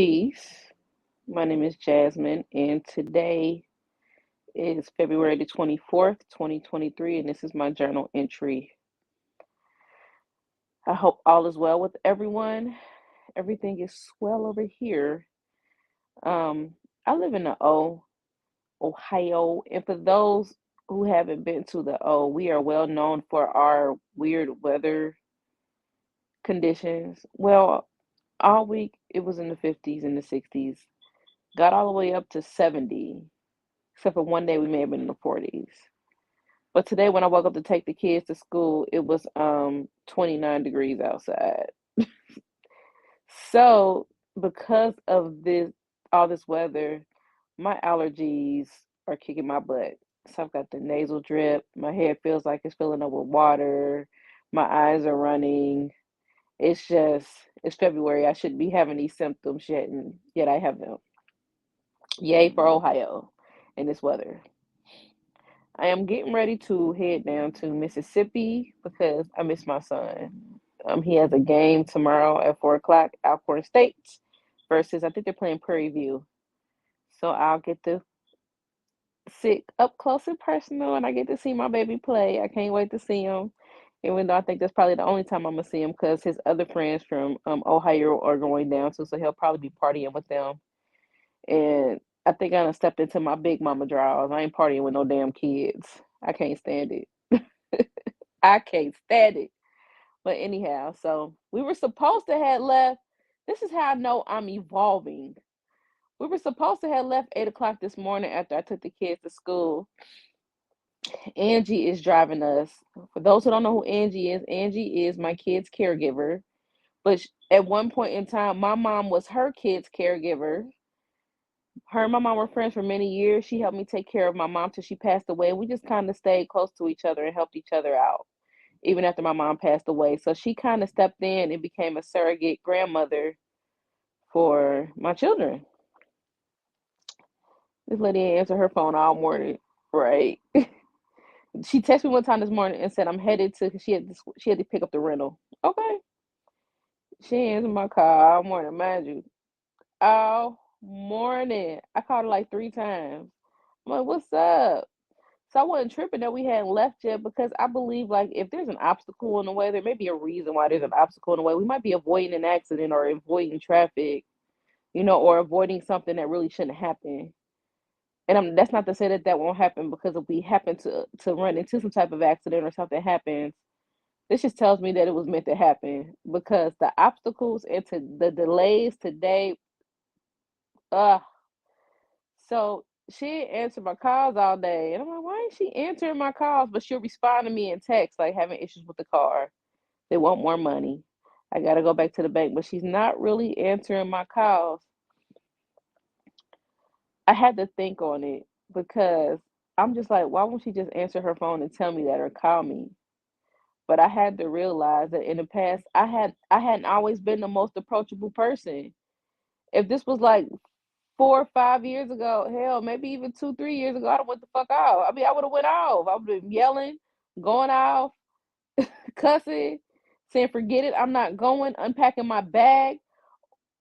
Peace. My name is Jasmine, and today is February the 24th, 2023, and this is my journal entry. I hope all is well with everyone. Everything is swell over here. I live in the Ohio, and for those who haven't been to the we are well known for our weird weather conditions. Well, all week it was in the 50s and the 60s, got all the way up to 70. Except for one day we may have been in the 40s. But today when I woke up to take the kids to school, it was 29 degrees outside. So because of this all this weather, my allergies are kicking my butt. So I've got the nasal drip, my head feels like it's filling up with water, my eyes are running. It's just it's February. I shouldn't be having these symptoms yet, and yet I have them. Yay for Ohio and this weather. I am getting ready to head down to Mississippi because I miss my son. He has a game tomorrow at 4 o'clock, Alcorn State versus I think they're playing Prairie View. So I'll get to sit up close and personal, and I get to see my baby play. I can't wait to see him. Even though I think that's probably the only time I'm gonna see him because his other friends from Ohio are going down too, so he'll probably be partying with them. And I think I done stepped into my big mama draws. I ain't partying with no damn kids. I can't stand it. I can't stand it. But anyhow, so we were supposed to have left. This is how I know I'm evolving. We were supposed to have left 8 o'clock this morning after I took the kids to school. Angie is driving us. For those who don't know who Angie is my kid's caregiver. But at one point in time, my mom was her kid's caregiver. Her and my mom were friends for many years. She helped me take care of my mom till she passed away. We just kind of stayed close to each other and helped each other out, even after my mom passed away. So she kind of stepped in and became a surrogate grandmother for my children. This lady ain't answer her phone all morning, right? She texted me one time this morning and said I'm headed to. She had to pick up the rental. Okay, she ain't answered my call all morning, mind you. All morning, I called her like 3 times. I'm like, "What's up?" So I wasn't tripping that we hadn't left yet because I believe like if there's an obstacle in the way, there may be a reason why there's an obstacle in the way. We might be avoiding an accident or avoiding traffic, or avoiding something that really shouldn't happen. And that's not to say that that won't happen because if we happen to run into some type of accident or something happens, this just tells me that it was meant to happen because the obstacles and to the delays today, uh so she didn't answer my calls all day. And I'm like, why ain't she answering my calls? But she'll respond to me in text, like having issues with the car. They want more money. I got to go back to the bank. But she's not really answering my calls. I had to think on it because I'm just like, why won't she just answer her phone and tell me that or call me? But I had to realize that in the past, I hadn't always been the most approachable person. If this was like 4 or 5 years ago, hell, maybe even 2, 3 years ago, I'd have went the fuck off. I mean, I would have went off. I would have been yelling, going off, cussing, saying forget it, I'm not going, unpacking my bag,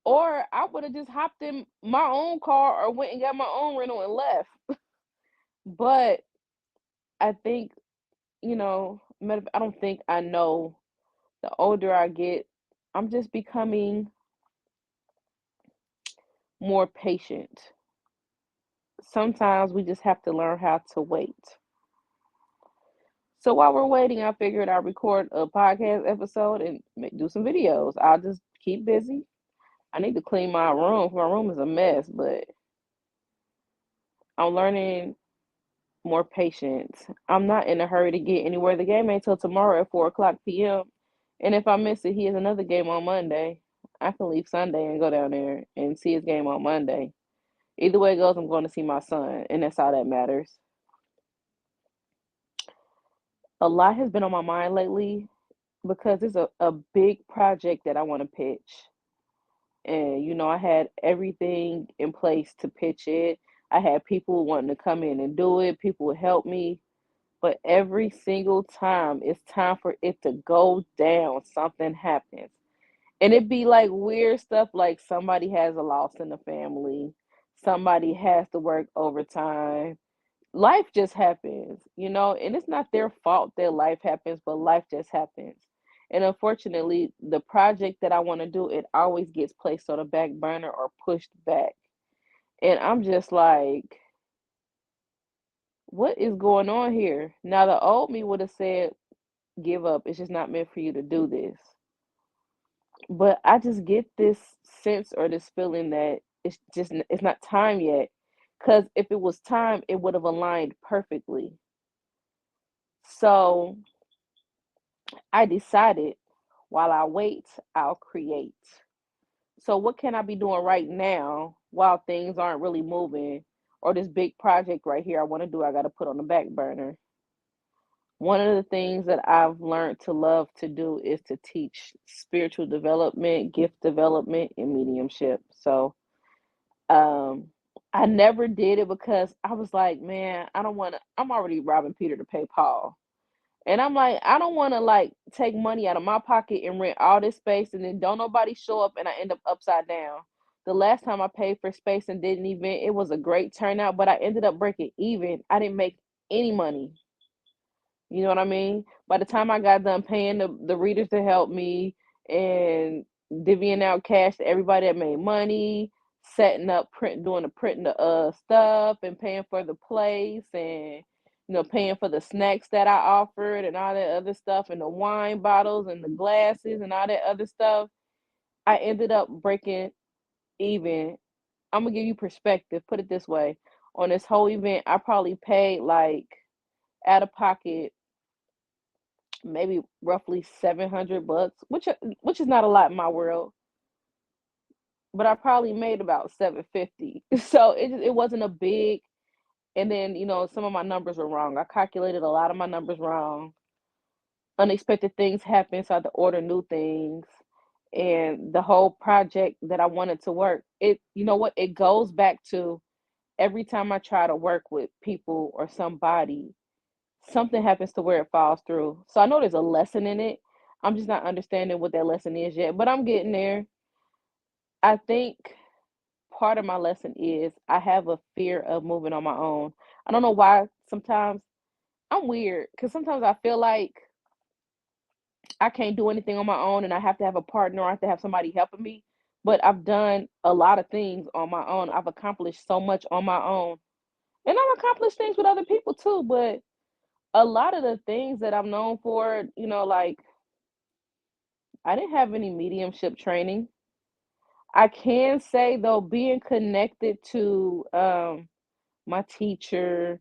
or I would have just hopped in my own car or went and got my own rental and left. But I think, I don't think I know. The older I get, I'm just becoming more patient. Sometimes we just have to learn how to wait. So while we're waiting, I figured I'd record a podcast episode and do some videos. I'll just keep busy. I need to clean my room. My room is a mess, but I'm learning more patience. I'm not in a hurry to get anywhere. The game ain't till tomorrow at 4 o'clock p.m. And if I miss it, he has another game on Monday. I can leave Sunday and go down there and see his game on Monday. Either way it goes, I'm going to see my son, and that's all that matters. A lot has been on my mind lately because it's a big project that I want to pitch. And, I had everything in place to pitch it. I had people wanting to come in and do it, people would help me. But every single time it's time for it to go down, something happens. And it'd be like weird stuff like somebody has a loss in the family, somebody has to work overtime. Life just happens, and it's not their fault that life happens, but life just happens. And unfortunately, the project that I want to do, it always gets placed on the back burner or pushed back. And I'm just like, what is going on here? Now, the old me would have said, give up. It's just not meant for you to do this. But I just get this sense or this feeling that it's not time yet. Because if it was time, it would have aligned perfectly. So I decided while I wait, I'll create. So what can I be doing right now while things aren't really moving, or this big project right here I want to do, I got to put on the back burner? One of the things that I've learned to love to do is to teach spiritual development, gift development, and mediumship. So um, I never did it because I was like, man, I don't want to. I'm already robbing Peter to pay Paul. And I'm like, I don't want to like take money out of my pocket and rent all this space and then don't nobody show up and I end up upside down. The last time I paid for space and did an event, it was a great turnout, but I ended up breaking even. I didn't make any money. You know what I mean? By the time I got done paying the readers to help me and divvying out cash to everybody that made money, setting up doing the printing the stuff and paying for the place and paying for the snacks that I offered and all that other stuff and the wine bottles and the glasses and all that other stuff, I ended up breaking even. I'm gonna give you perspective. Put it this way. On this whole event, I probably paid like out of pocket maybe roughly $700, which is not a lot in my world, but I probably made about 750. So it wasn't a big. And then some of my numbers were wrong. I calculated a lot of my numbers wrong. Unexpected things happened, so I had to order new things. And the whole project that I wanted to work, you know what? It goes back to every time I try to work with people or somebody, something happens to where it falls through. So I know there's a lesson in it. I'm just not understanding what that lesson is yet, but I'm getting there. I think part of my lesson is I have a fear of moving on my own. I don't know why sometimes I'm weird because sometimes I feel like I can't do anything on my own and I have to have a partner or I have to have somebody helping me. But I've done a lot of things on my own. I've accomplished so much on my own. And I've accomplished things with other people too, but a lot of the things that I'm known for, like I didn't have any mediumship training. I can say though, being connected to my teacher,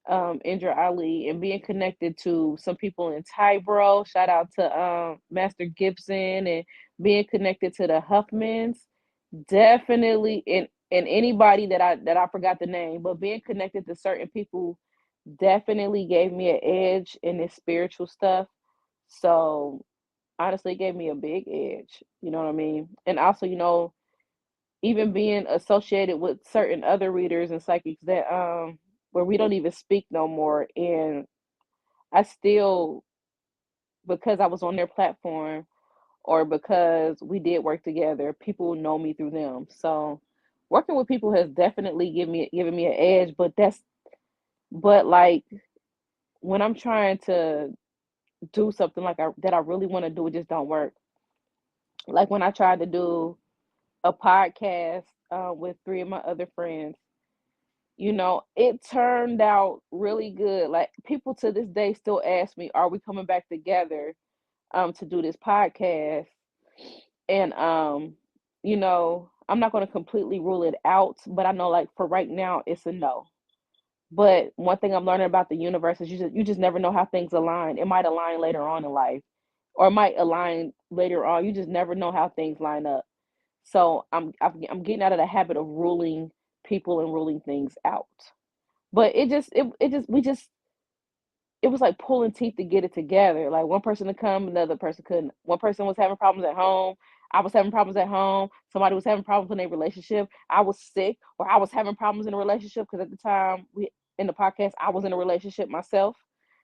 Indra Ali, and being connected to some people in Tyboro, shout out to Master Gibson, and being connected to the Huffmans, definitely, and anybody that I forgot the name, but being connected to certain people definitely gave me an edge in this spiritual stuff. So honestly, it gave me a big edge. You know what I mean? And also, even being associated with certain other readers and psychics that where we don't even speak no more, and I still, because I was on their platform or because we did work together, people know me through them. So working with people has definitely given me an edge, but like when I'm trying to do something like that I really want to do, it just don't work. Like when I tried to do a podcast with three of my other friends, it turned out really good. Like people to this day still ask me, "Are we coming back together to do this podcast?" And I'm not going to completely rule it out, but I know like for right now it's a no. But one thing I'm learning about the universe is you just never know how things align. It might align later on in life, or it might align later on. You just never know how things line up. So I'm getting out of the habit of ruling people and ruling things out. But it just we just it was like pulling teeth to get it together. Like one person to come, another person couldn't. One person was having problems at home. I was having problems at home. Somebody was having problems in a relationship. I was sick, or I was having problems in a relationship because at the time we in the podcast I was in a relationship myself.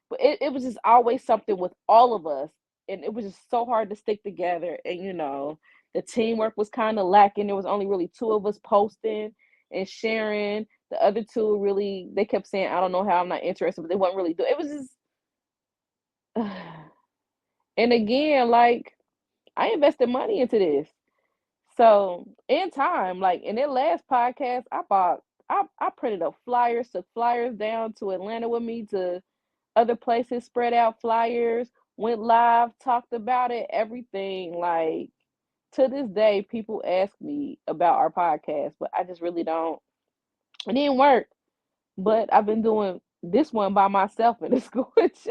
But it was just always something with all of us, and it was just so hard to stick together. And The teamwork was kind of lacking. There was only really two of us posting and sharing. The other two really, they kept saying, I don't know how, I'm not interested, but they wasn't really doing it. Was just, and again, like, I invested money into this. So in time, like in that last podcast, I printed up flyers, took flyers down to Atlanta with me, to other places, spread out flyers, went live, talked about it, everything. Like, to this day, people ask me about our podcast, but I just really don't. It didn't work. But I've been doing this one by myself, and it's going just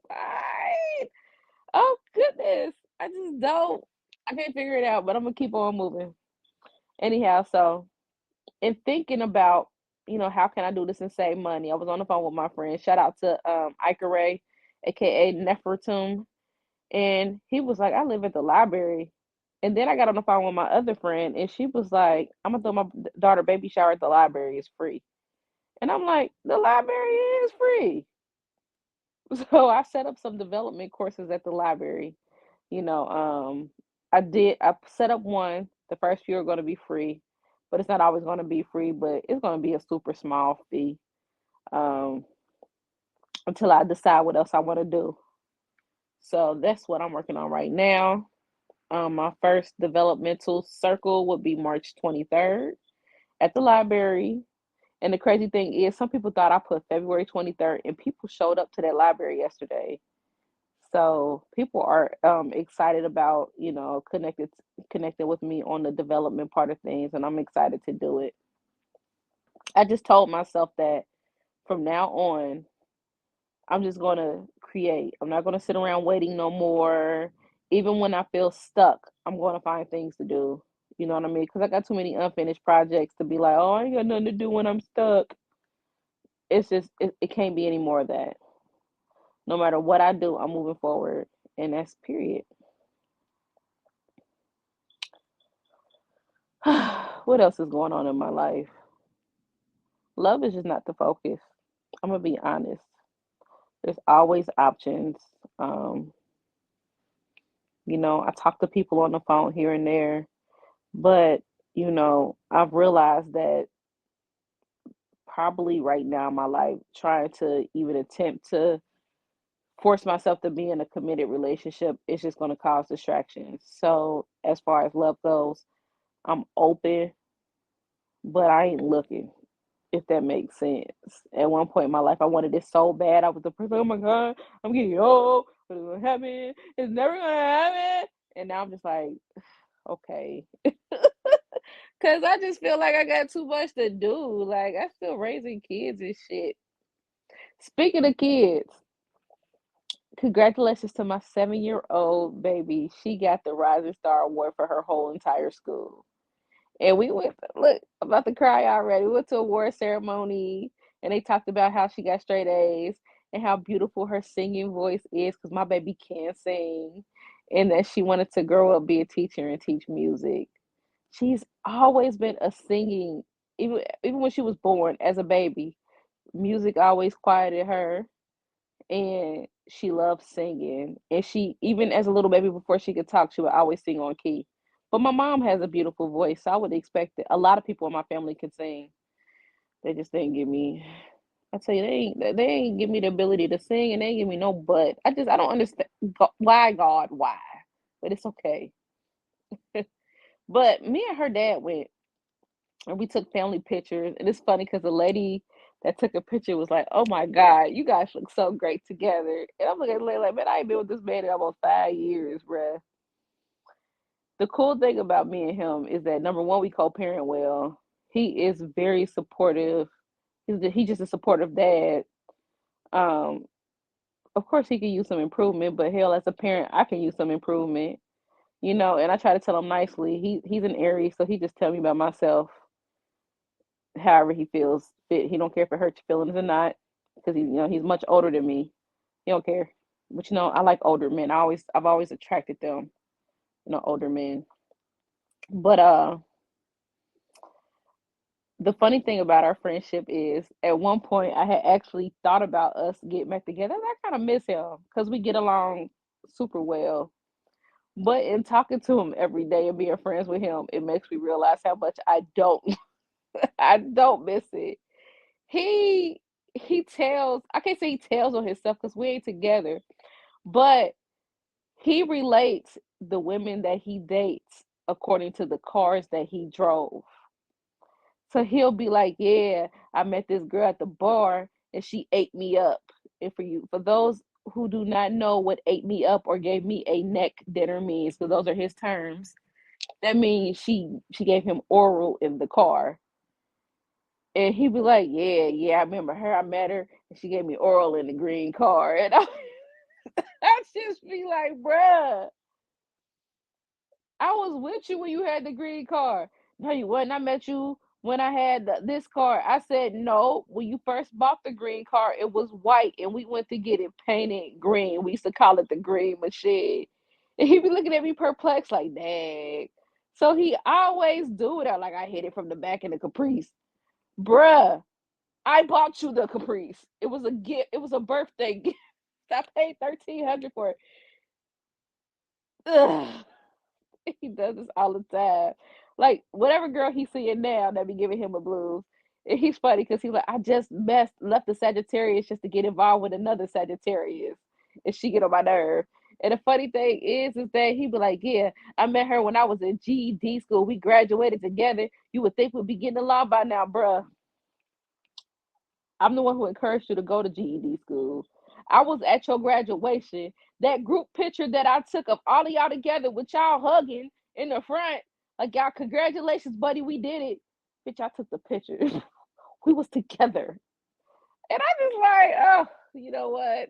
fine. Oh goodness. I just don't. I can't figure it out, but I'm gonna keep on moving. Anyhow, so in thinking about, how can I do this and save money, I was on the phone with my friend. Shout out to Ika Ray, aka Nefertum. And he was like, I live at the library. And then I got on the phone with my other friend, and she was like, I'm gonna throw my daughter baby shower at the library. It's free. And I'm like, the library is free. So I set up some development courses at the library. You know, I set up one. The first few are going to be free, but it's not always going to be free, but it's going to be a super small fee, um, until I decide what else I want to do. So that's what I'm working on right now. My first developmental circle would be March 23rd at the library. And the crazy thing is, some people thought I put February 23rd, and people showed up to that library yesterday. So people are excited about, connected with me on the development part of things, and I'm excited to do it. I just told myself that from now on, I'm just gonna create. I'm not gonna sit around waiting no more. Even when I feel stuck, I'm gonna find things to do. You know what I mean? Because I got too many unfinished projects to be like, oh, I ain't got nothing to do when I'm stuck. It's just it can't be any more of that. No matter what I do, I'm moving forward, and that's period. What else is going on in my life? Love is just not the focus. I'm gonna be honest. There's always options. Um, I talk to people on the phone here and there, but I've realized that probably right now in my life, trying to even attempt to force myself to be in a committed relationship is just going to cause distractions. So, as far as love goes, I'm open, but I ain't looking, if that makes sense. At one point in my life, I wanted it so bad. I was depressed. Oh my God, I'm getting old. What's going to happen? It's never going to happen. And now I'm just like, okay. Because I just feel like I got too much to do. Like, I'm still raising kids and shit. Speaking of kids, congratulations to my 7-year-old baby. She got the Rising Star Award for her whole entire school. And we went, look, I'm about to cry already. We went to a award ceremony, and they talked about how she got straight A's and how beautiful her singing voice is, because my baby can sing, and that she wanted to grow up, be a teacher, and teach music. She's always been a singing, even when she was born as a baby. Music always quieted her, and she loves singing. And she, even as a little baby, before she could talk, she would always sing on key. But my mom has a beautiful voice, so I would expect it. A lot of people in my family can sing. They just didn't give me. I tell you, they ain't give me the ability to sing, and they ain't give me no butt. I don't understand why, God, why. But it's okay. But me and her dad went, and we took family pictures. And it's funny because the lady that took a picture was like, "Oh my God, you guys look so great together." And I'm looking at the lady like, "Man, I ain't been with this man in almost 5 years, bruh." The cool thing about me and him is that, number one, we co-parent well. He is very supportive. He's just a supportive dad. Um, of course, he can use some improvement, but hell, as a parent, I can use some improvement. And I try to tell him nicely. He's an Aries, so he just tell me about myself however he feels fit. He don't care if it hurts your feelings or not, because he's much older than me. He don't care. But I like older men. I've always attracted them, older men. But the funny thing about our friendship is, at one point I had actually thought about us getting back together. And I kind of miss him because we get along super well. But in talking to him every day and being friends with him, it makes me realize how much I don't I don't miss it. He he tells, I can't say he tells on himself because we ain't together, but he relates the women that he dates according to the cars that he drove. So he'll be like, "Yeah, I met this girl at the bar and she ate me up." And for those who do not know what ate me up or gave me a neck dinner means, because those are his terms, that means she gave him oral in the car. And he'd be like, "Yeah, yeah, I remember her. I met her and she gave me oral in the green car." And I just be like, "Bruh, I was with you when you had the green car." "No, you wasn't. I met you when I had this car." I said, "No, when you first bought the green car, it was white and we went to get it painted green. We used to call it the green machine." And he be looking at me perplexed, like, "Dang." So he always do it. Like, I hit it from the back in the Caprice. Bruh, I bought you the Caprice. It was a gift. It was a birthday gift. I paid 1,300 for it. Ugh. He does this all the time. Like whatever girl he's seeing now that be giving him a blues. And he's funny because he's like, "I just left the Sagittarius just to get involved with another Sagittarius," and she get on my nerve. And the funny thing is that he be like, "Yeah, I met her when I was in GED school. We graduated together. You would think we'd be getting along by now, bruh. I'm the one who encouraged you to go to GED school. I was at your graduation. That group picture that I took of all of y'all together with y'all hugging in the front, like y'all, congratulations, buddy, we did it. Bitch, I took the picture. We was together." And I just like, oh, you know what?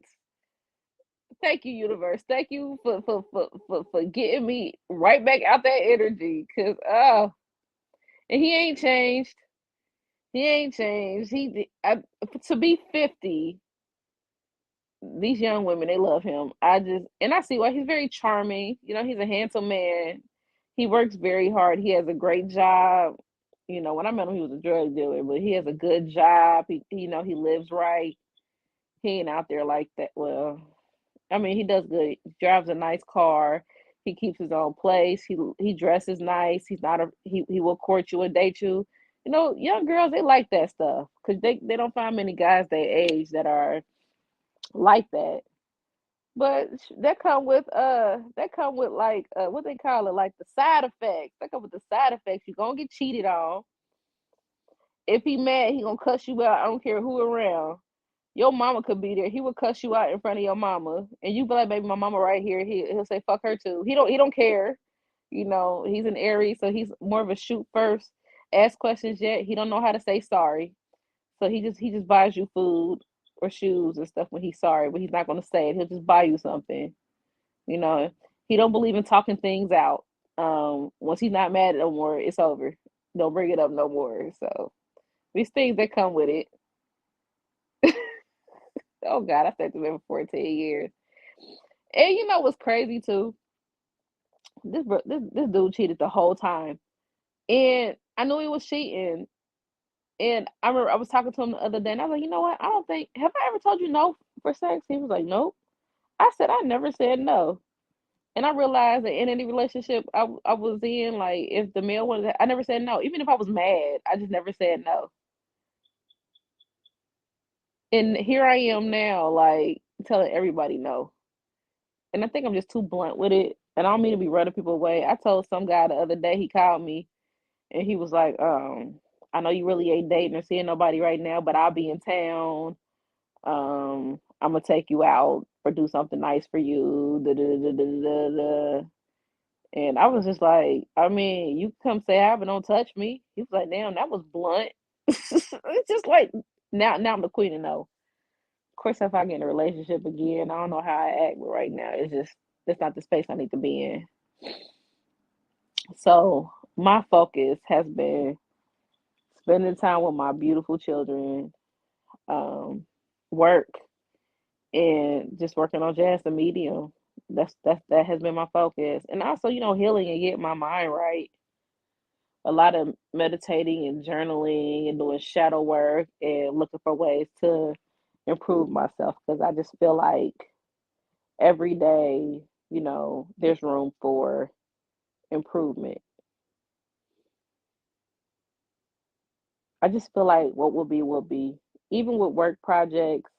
Thank you, universe. Thank you for getting me right back out that energy. Cause and he ain't changed. He ain't changed. To be 50, these young women, they love him. And I see why. He's very charming. He's a handsome man. He works very hard. He has a great job. When I met him, he was a drug dealer, but he has a good job. He lives right. He ain't out there like that. Well, I mean, he does good. He drives a nice car. He keeps his own place. He dresses nice. He's not a he will court you and date you. Young girls, they like that stuff because they don't find many guys their age that are like that. But that come with like what they call it, like the side effects. That come with the side effects. You gonna get cheated on. If he mad, he gonna cuss you out. I don't care who around. Your mama could be there. He would cuss you out in front of your mama, and you be like, "Baby, my mama right here." He'll say, "Fuck her too." He don't care. He's an Aries, so he's more of a shoot first, ask questions. Yet he don't know how to say sorry, so he just buys you food or shoes and stuff when he's sorry, but he's not gonna say it. He'll just buy you something. You know, he don't believe in talking things out. Once he's not mad no more, it's over. Don't bring it up no more. So these things that come with it. Oh God, I stayed with him for 14 years. And you know what's crazy too? This dude cheated the whole time, and I knew he was cheating. And I remember I was talking to him the other day, and I was like, "You know what? I don't think have I ever told you no for sex?" He was like, "Nope." I said, "I never said no." And I realized that in any relationship I was in, like if the male wanted, I never said no. Even if I was mad, I just never said no. And here I am now, like telling everybody no. And I think I'm just too blunt with it. And I don't mean to be running people away. I told some guy the other day, he called me and he was like, "I know you really ain't dating or seeing nobody right now, but I'll be in town. I'm gonna take you out or do something nice for you." Da, da, da, da, da, da. And I was just like, I mean, you come say hi, but don't touch me. He was like, "Damn, that was blunt." It's just like now I'm the queen of no. Of course, if I get in a relationship again, I don't know how I act, but right now it's not the space I need to be in. So my focus has been spending time with my beautiful children, um, work, and just working on jazz the medium. That has been my focus, and also healing and getting my mind right. A lot of meditating and journaling and doing shadow work and looking for ways to improve myself because I just feel like every day. there's room for improvement. I just feel like what will be will be. Even with work projects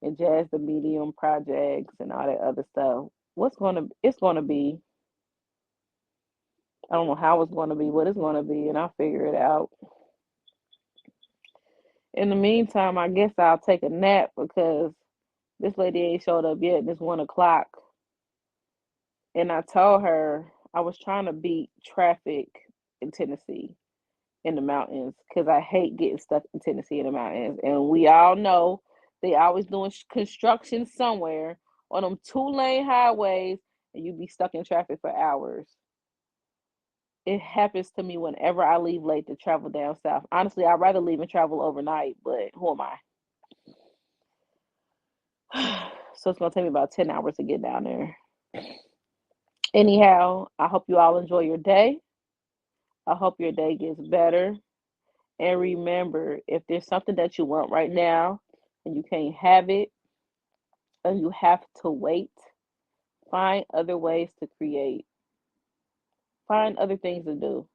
and jazz the medium projects and all that other stuff, it's gonna be. I don't know how it's gonna be, what it's gonna be, and I'll figure it out. In the meantime, I guess I'll take a nap because this lady ain't showed up yet and it's 1 o'clock. And I told her I was trying to beat traffic in Tennessee in the mountains because I hate getting stuck in Tennessee in the mountains. And we all know they always doing construction somewhere on them 2-lane highways, and you be stuck in traffic for hours. It happens to me whenever I leave late to travel down south. Honestly, I'd rather leave and travel overnight, but who am I? So it's gonna take me about 10 hours to get down there. Anyhow, I hope you all enjoy your day. I hope your day gets better. And remember, if there's something that you want right now and you can't have it and you have to wait, find other ways to create. Find other things to do.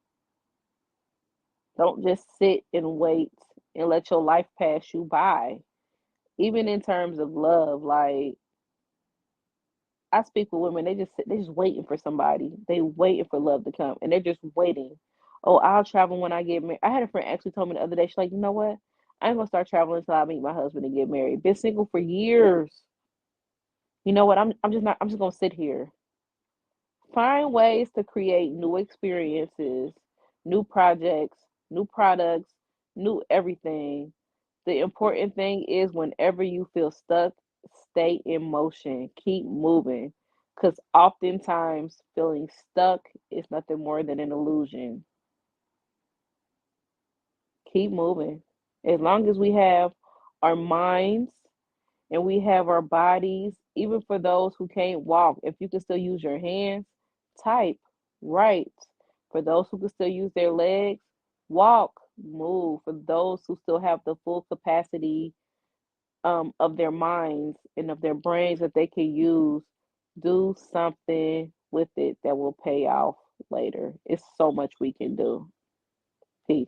Don't just sit and wait and let your life pass you by. Even in terms of love, like I speak with women, they just waiting for somebody. They waiting for love to come, and they're just waiting. Oh, I'll travel when I get married. I had a friend actually told me the other day. She's like, you know what? I ain't gonna start traveling until I meet my husband and get married. Been single for years. You know what? I'm just not. I'm just gonna sit here. Find ways to create new experiences, new projects, new products, new everything. The important thing is whenever you feel stuck, stay in motion, keep moving. Because oftentimes feeling stuck is nothing more than an illusion. Keep moving. As long as we have our minds and we have our bodies, even for those who can't walk, if you can still use your hands, type, write. For those who can still use their legs, walk, move. For those who still have the full capacity of their minds and of their brains that they can use, do something with it that will pay off later. It's so much we can do. Peace.